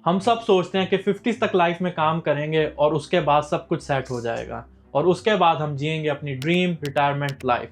हम सब सोचते हैं कि 50s तक लाइफ में काम करेंगे और उसके बाद सब कुछ सेट हो जाएगा और उसके बाद हम जिएंगे अपनी ड्रीम रिटायरमेंट लाइफ।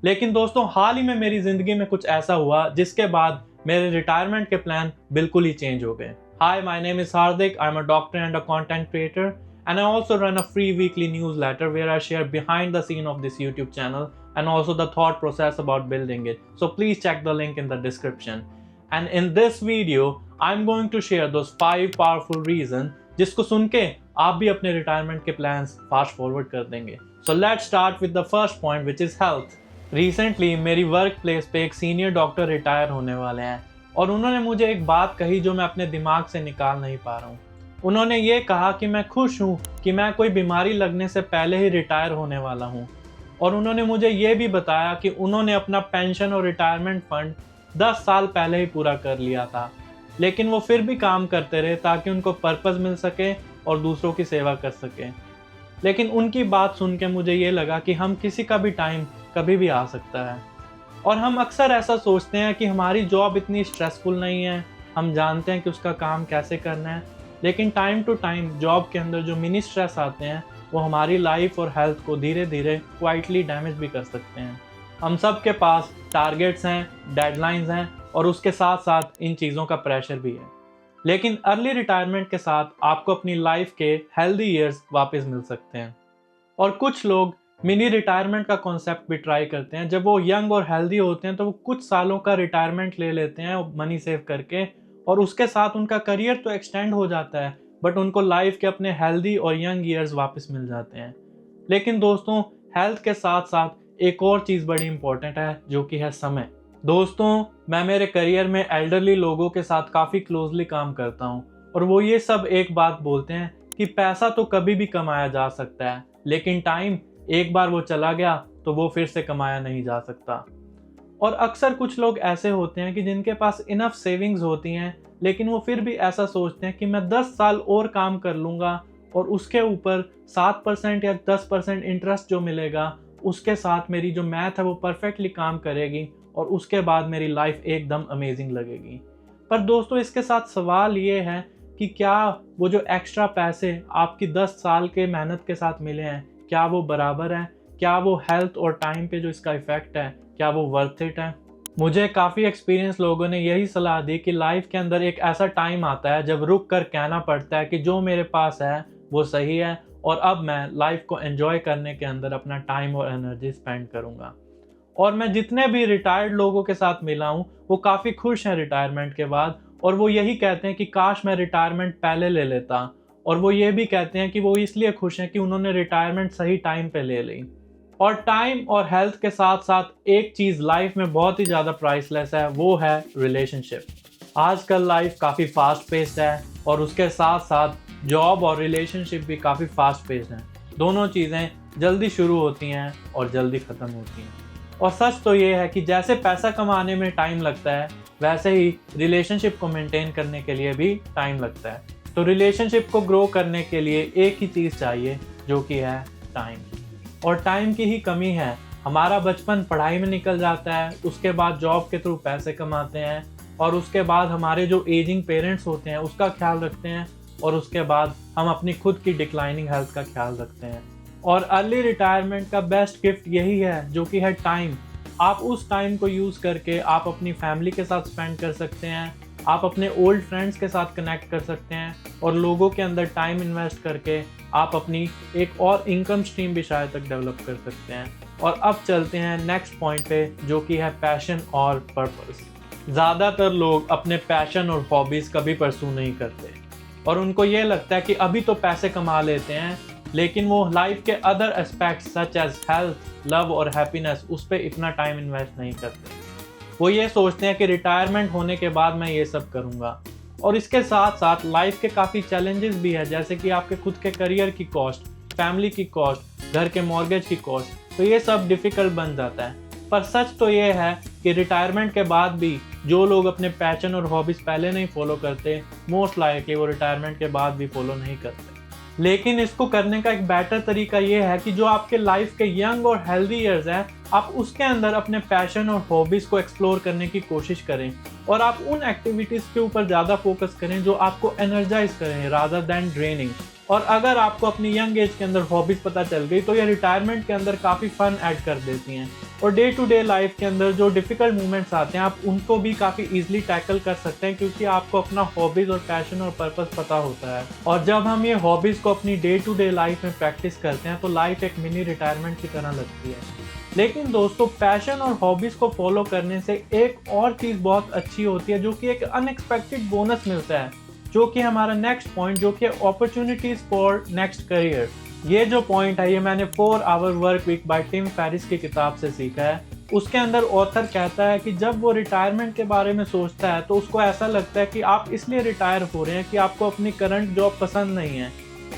लेकिन दोस्तों, हाल ही में मेरी ज़िंदगी में कुछ ऐसा हुआ जिसके बाद मेरे रिटायरमेंट के प्लान बिल्कुल ही चेंज हो गए। Hi, my name is Hardik. I am a doctor and a content creator and I also run a free weekly newsletter where I share behind the scene of this YouTube channel and also the thought process about building it. So please check the link in the description. And in this video, I'm going to share those 5 powerful reasons जिसको सुन के आप भी अपने retirement के plans fast forward कर देंगे। So let's start with the first point which is health. Recently मेरी work place पे एक सीनियर डॉक्टर रिटायर होने वाले हैं और उन्होंने मुझे एक बात कही जो मैं अपने दिमाग से निकाल नहीं पा रहा हूँ। उन्होंने ये कहा कि मैं खुश हूँ कि मैं कोई बीमारी लगने से पहले ही रिटायर होने वाला हूँ और उन्होंने मुझे ये भी बताया कि उन्होंने अपना पेंशन और रिटायरमेंट फंड 10 साल पहले ही पूरा कर लिया था, लेकिन वो फिर भी काम करते रहे ताकि उनको पर्पस मिल सके और दूसरों की सेवा कर सके। लेकिन उनकी बात सुन के मुझे ये लगा कि हम किसी का भी टाइम कभी भी आ सकता है और हम अक्सर ऐसा सोचते हैं कि हमारी जॉब इतनी स्ट्रेसफुल नहीं है, हम जानते हैं कि उसका काम कैसे करना है, लेकिन टाइम टू टाइम जॉब के अंदर जो मिनी स्ट्रेस आते हैं वो हमारी लाइफ और हेल्थ को धीरे धीरे क्वाइटली डैमेज भी कर सकते हैं। हम सब के पास टारगेट्स हैं, डेडलाइंस हैं और उसके साथ साथ इन चीज़ों का प्रेशर भी है। लेकिन अर्ली रिटायरमेंट के साथ आपको अपनी लाइफ के हेल्दी ईयर्स वापस मिल सकते हैं और कुछ लोग मिनी रिटायरमेंट का कॉन्सेप्ट भी ट्राई करते हैं। जब वो यंग और हेल्दी होते हैं तो वो कुछ सालों का रिटायरमेंट ले लेते हैं मनी सेव करके और उसके साथ उनका करियर तो एक्सटेंड हो जाता है, बट उनको लाइफ के अपने हेल्दी और यंग ईयर्स वापस मिल जाते हैं। लेकिन दोस्तों, हेल्थ के साथ साथ एक और चीज़ बड़ी इंपॉर्टेंट है जो कि है समय। दोस्तों, मैं मेरे करियर में एल्डरली लोगों के साथ काफ़ी क्लोजली काम करता हूँ और वो ये सब एक बात बोलते हैं कि पैसा तो कभी भी कमाया जा सकता है, लेकिन टाइम एक बार वो चला गया तो वो फिर से कमाया नहीं जा सकता। और अक्सर कुछ लोग ऐसे होते हैं कि जिनके पास इनफ सेविंग्स होती हैं, लेकिन वो फिर भी ऐसा सोचते हैं कि मैं 10 साल और काम कर लूँगा और उसके ऊपर 7% या 10% इंटरेस्ट जो मिलेगा उसके साथ मेरी जो मैथ है वो परफेक्टली काम करेगी और उसके बाद मेरी लाइफ एकदम अमेजिंग लगेगी। पर दोस्तों, इसके साथ सवाल ये है कि क्या वो जो एक्स्ट्रा पैसे आपकी 10 साल के मेहनत के साथ मिले हैं, क्या वो बराबर है? क्या वो हेल्थ और टाइम पे जो इसका इफ़ेक्ट है, क्या वो वर्थ इट है? मुझे काफ़ी एक्सपीरियंस लोगों ने यही सलाह दी कि लाइफ के अंदर एक ऐसा टाइम आता है जब रुक कर कहना पड़ता है कि जो मेरे पास है वो सही है और अब मैं लाइफ को एंजॉय करने के अंदर अपना टाइम और एनर्जी स्पेंड करूँगा। और मैं जितने भी रिटायर्ड लोगों के साथ मिला हूँ वो काफ़ी खुश हैं रिटायरमेंट के बाद और वो यही कहते हैं कि काश मैं रिटायरमेंट पहले ले लेता, और वो ये भी कहते हैं कि वो इसलिए खुश हैं कि उन्होंने रिटायरमेंट सही टाइम पे ले ली। और टाइम और हेल्थ के साथ साथ एक चीज़ लाइफ में बहुत ही ज़्यादा प्राइसलेस है, वो है रिलेशनशिप। आजकल लाइफ काफ़ी फास्ट पेस्ड है और उसके साथ साथ जॉब और रिलेशनशिप भी काफ़ी फास्ट पेस्ड हैं। दोनों चीज़ें जल्दी शुरू होती हैं और जल्दी ख़त्म होती हैं। और सच तो ये है कि जैसे पैसा कमाने में टाइम लगता है, वैसे ही रिलेशनशिप को मेंटेन करने के लिए भी टाइम लगता है। तो रिलेशनशिप को ग्रो करने के लिए एक ही चीज़ चाहिए जो कि है टाइम। और टाइम की ही कमी है। हमारा बचपन पढ़ाई में निकल जाता है, उसके बाद जॉब के थ्रू पैसे कमाते हैं और उसके बाद हमारे जो एजिंग पेरेंट्स होते हैं उसका ख्याल रखते हैं और उसके बाद हम अपनी खुद की डिक्लाइनिंग हेल्थ का ख्याल रखते हैं। और अर्ली रिटायरमेंट का बेस्ट गिफ्ट यही है जो कि है टाइम। आप उस टाइम को यूज़ करके आप अपनी फैमिली के साथ स्पेंड कर सकते हैं, आप अपने ओल्ड फ्रेंड्स के साथ कनेक्ट कर सकते हैं और लोगों के अंदर टाइम इन्वेस्ट करके आप अपनी एक और इनकम स्ट्रीम भी शायद तक डेवलप कर सकते हैं। और अब चलते हैं नेक्स्ट पॉइंट पे जो कि है पैशन और पर्पस। ज़्यादातर लोग अपने पैशन और हॉबीज़ कभी परस्यू नहीं करते और उनको ये लगता है कि अभी तो पैसे कमा लेते हैं, लेकिन वो लाइफ के other aspects such as health, love और हैप्पीनेस उस पर इतना टाइम इन्वेस्ट नहीं करते। वो ये सोचते हैं कि रिटायरमेंट होने के बाद मैं ये सब करूँगा। और इसके साथ साथ लाइफ के काफ़ी चैलेंजेस भी है, जैसे कि आपके खुद के करियर की कॉस्ट, फैमिली की कॉस्ट, घर के मॉर्गेज की कॉस्ट, तो ये सब डिफ़िकल्ट बन जाता है। पर सच तो ये है कि रिटायरमेंट के बाद भी जो लोग अपने पैशन और हॉबीज़ पहले नहीं फॉलो करते, मोस्ट लाइकली वो रिटायरमेंट के बाद भी फॉलो नहीं करते। लेकिन इसको करने का एक बेटर तरीका ये है कि जो आपके लाइफ के यंग और हेल्दी ईयर्स हैं आप उसके अंदर अपने पैशन और हॉबीज़ को एक्सप्लोर करने की कोशिश करें और आप उन एक्टिविटीज़ के ऊपर ज़्यादा फोकस करें जो आपको एनर्जाइज करें रादर दैन ड्रेनिंग। और अगर आपको अपनी यंग एज के अंदर हॉबीज़ पता चल गई तो ये रिटायरमेंट के अंदर काफ़ी फ़न ऐड कर देती हैं और डे टू डे लाइफ के अंदर जो डिफ़िकल्ट मोमेंट्स आते हैं आप उनको भी काफ़ी ईजिली टैकल कर सकते हैं क्योंकि आपको अपना हॉबीज़ और पैशन और पर्पस पता होता है। और जब हम ये हॉबीज़ को अपनी डे टू डे लाइफ में प्रैक्टिस करते हैं तो लाइफ एक मिनी रिटायरमेंट की तरह लगती है। लेकिन दोस्तों पैशन और हॉबीज़ को फॉलो करने से एक और चीज़ बहुत अच्छी होती है जो कि एक अनएक्सपेक्टेड बोनस मिलता है, जो कि हमारा नेक्स्ट पॉइंट जो कि अपॉर्चुनिटीज़ फॉर नेक्स्ट करियर। ये जो पॉइंट है ये मैंने 4 hour work week by Tim Ferriss की किताब से सीखा है। उसके अंदर ऑथर कहता है कि जब वो रिटायरमेंट के बारे में सोचता है तो उसको ऐसा लगता है कि आप इसलिए रिटायर हो रहे हैं कि आपको अपनी करंट जॉब पसंद नहीं है।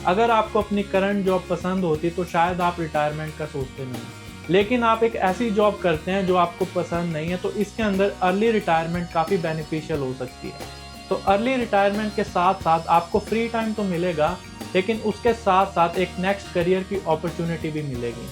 अगर आपको अपनी करंट जॉब पसंद होती तो शायद आप रिटायरमेंट का सोचते नहीं, लेकिन आप एक ऐसी जॉब करते हैं जो आपको पसंद नहीं है, तो इसके अंदर अर्ली रिटायरमेंट काफ़ी बेनिफिशियल हो सकती है। तो अर्ली रिटायरमेंट के साथ साथ आपको फ्री टाइम तो मिलेगा, लेकिन उसके साथ साथ एक नेक्स्ट करियर की अपॉर्चुनिटी भी मिलेगी।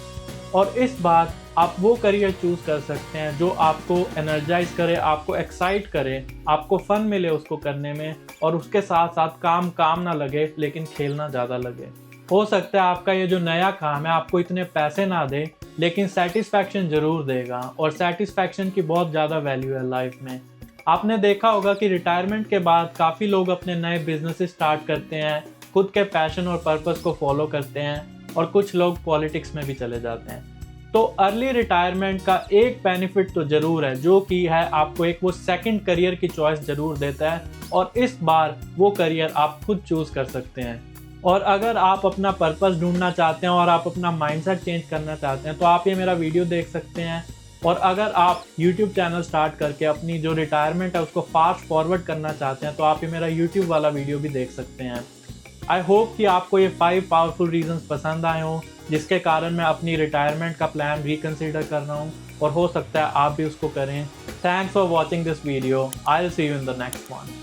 और इस बार आप वो करियर चूज़ कर सकते हैं जो आपको एनर्जाइज करे, आपको एक्साइट करे, आपको फ़न मिले उसको करने में, और उसके साथ साथ काम ना लगे लेकिन खेलना ज़्यादा लगे। हो सकता है आपका ये जो नया काम है आपको इतने पैसे ना दे, लेकिन सेटिस्फैक्शन ज़रूर देगा, और सेटिस्फैक्शन की बहुत ज़्यादा वैल्यू है लाइफ में। आपने देखा होगा कि रिटायरमेंट के बाद काफ़ी लोग अपने नए बिजनेसेस स्टार्ट करते हैं, खुद के पैशन और पर्पस को फॉलो करते हैं, और कुछ लोग पॉलिटिक्स में भी चले जाते हैं। तो अर्ली रिटायरमेंट का एक बेनिफिट तो ज़रूर है, जो कि है आपको एक वो सेकंड करियर की चॉइस ज़रूर देता है, और इस बार वो करियर आप खुद चूज़ कर सकते हैं। और अगर आप अपना पर्पस ढूंढना चाहते हैं और आप अपना माइंडसेट चेंज करना चाहते हैं तो आप ये मेरा वीडियो देख सकते हैं। और अगर आप YouTube चैनल स्टार्ट करके अपनी जो रिटायरमेंट है उसको फास्ट फॉरवर्ड करना चाहते हैं तो आप ये मेरा YouTube वाला वीडियो भी देख सकते हैं। आई होप कि आपको ये 5 पावरफुल रीजंस पसंद आए हों जिसके कारण मैं अपनी रिटायरमेंट का प्लान रिकन्सिडर कर रहा हूँ, और हो सकता है आप भी उसको करें। Thanks for watching this video. I will see you in the next one.